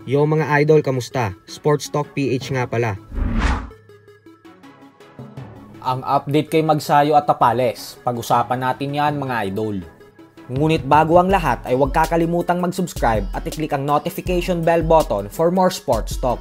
Yo mga idol, kamusta? Sports Talk PH nga pala. Ang update kay Magsayo at Tapales, pag-usapan natin yan mga idol. Ngunit bago ang lahat ay huwag kakalimutang mag-subscribe at i-click ang notification bell button for more sports talk.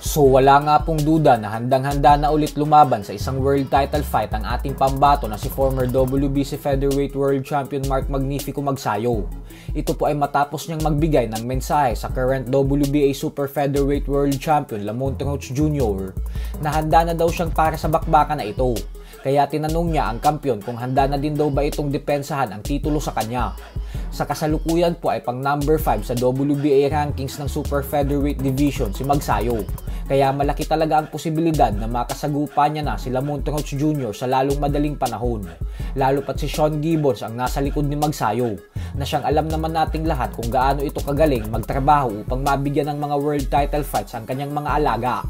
So wala nga pong duda na handang-handa na ulit lumaban sa isang world title fight ang ating pambato na si former WBC Featherweight World Champion Mark Magnifico Magsayo. Ito po ay matapos niyang magbigay ng mensahe sa current WBA Super Featherweight World Champion Lamont Roach Jr. na handa na daw siyang para sa bakbakan na ito. Kaya tinanong niya ang kampiyon kung handa na din daw ba itong depensahan ang titulo sa kanya. Sa kasalukuyan po ay pang number 5 sa WBA rankings ng Super Featherweight Division si Magsayo. Kaya malaki talaga ang posibilidad na makasagupa niya na si Lamont Roach Jr. sa lalong madaling panahon. Lalo pat si Sean Gibbons ang nasa likod ni Magsayo, na siyang alam naman nating lahat kung gaano ito kagaling magtrabaho upang mabigyan ng mga world title fights ang kanyang mga alaga.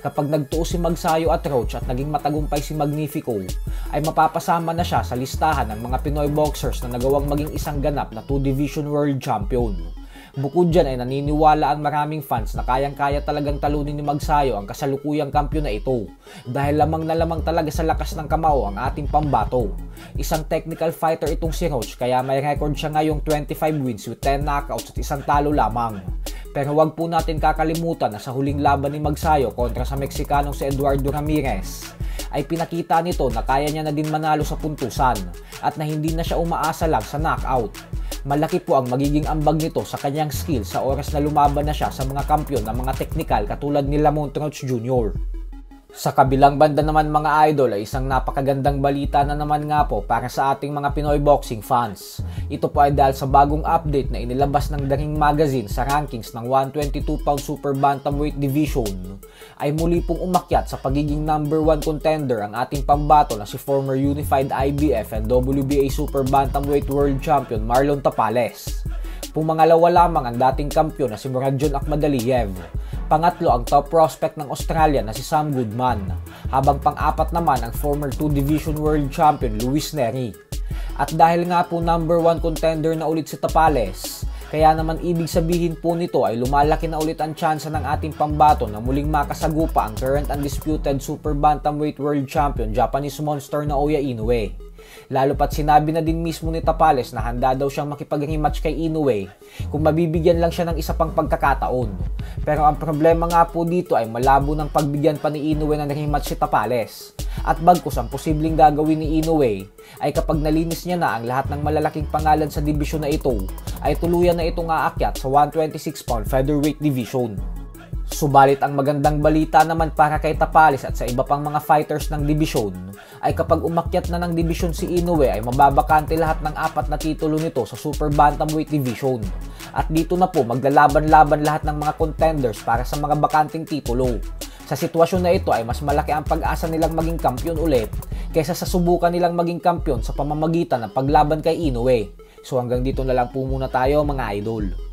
Kapag nagtuo si Magsayo at Roach at naging matagumpay si Magnifico, ay mapapasama na siya sa listahan ng mga Pinoy boxers na nagawang maging isang ganap na 2-division world champion. Bukod dyan ay naniniwala ang maraming fans na kayang-kaya talagang talunin ni Magsayo ang kasalukuyang kampiyon na ito dahil lamang na lamang talaga sa lakas ng kamao ang ating pambato. Isang technical fighter itong si Roach kaya may record siya ngayong 25 wins with 10 knockouts at isang talo lamang. Pero wag po natin kakalimutan na sa huling laban ni Magsayo kontra sa Mexicanong si Eduardo Ramirez ay pinakita nito na kaya niya na din manalo sa puntusan at na hindi na siya umaasa lang sa knockout. Malaki po ang magiging ambag nito sa kanyang skill sa oras na lumaban na siya sa mga kampiyon ng mga teknikal katulad ni Lamont Roach Jr. Sa kabilang banda naman mga idol ay isang napakagandang balita na naman nga po para sa ating mga Pinoy boxing fans. Ito po ay dahil sa bagong update na inilabas ng The Ring Magazine sa rankings ng 122-pound Super Bantamweight Division ay muli pong umakyat sa pagiging number 1 contender ang ating pambato na si former Unified IBF and WBA Super Bantamweight World Champion Marlon Tapales. Pumangalawa lamang ang dating kampiyon na si Muradjon Akhmadaliev. Pangatlo ang top prospect ng Australia na si Sam Goodman, habang pang-apat naman ang former 2-division world champion Luis Nery. At dahil nga po number 1 contender na ulit si Tapales, kaya naman ibig sabihin po nito ay lumalaki na ulit ang tsansa ng ating pambato na muling makasagupa ang current undisputed Super Bantamweight World Champion Japanese Monster Naoya Inoue. Lalo pat sinabi na din mismo ni Tapales na handa daw siyang makipag-rematch kay Inoue kung mabibigyan lang siya ng isa pang pagkakataon. Pero ang problema nga po dito ay malabo ng pagbigyan pa ni Inoue ng rematch si Tapales. At bagkus ang posibleng gagawin ni Inoue ay kapag nalinis niya na ang lahat ng malalaking pangalan sa dibisyon na ito, ay tuluyan na itong aakyat sa 126-pound featherweight division. Subalit ang magandang balita naman para kay Tapales at sa iba pang mga fighters ng dibisyon ay kapag umakyat na ng dibisyon si Inoue ay mababakante lahat ng 4 na titulo nito sa Super Bantamweight Division. At dito na po maglalaban-laban lahat ng mga contenders para sa mga bakanting titulo. Sa sitwasyon na ito ay mas malaki ang pag-asa nilang maging kampiyon ulit kaysa sa subukan nilang maging kampiyon sa pamamagitan ng paglaban kay Inoue. So hanggang dito na lang po muna tayo mga idol.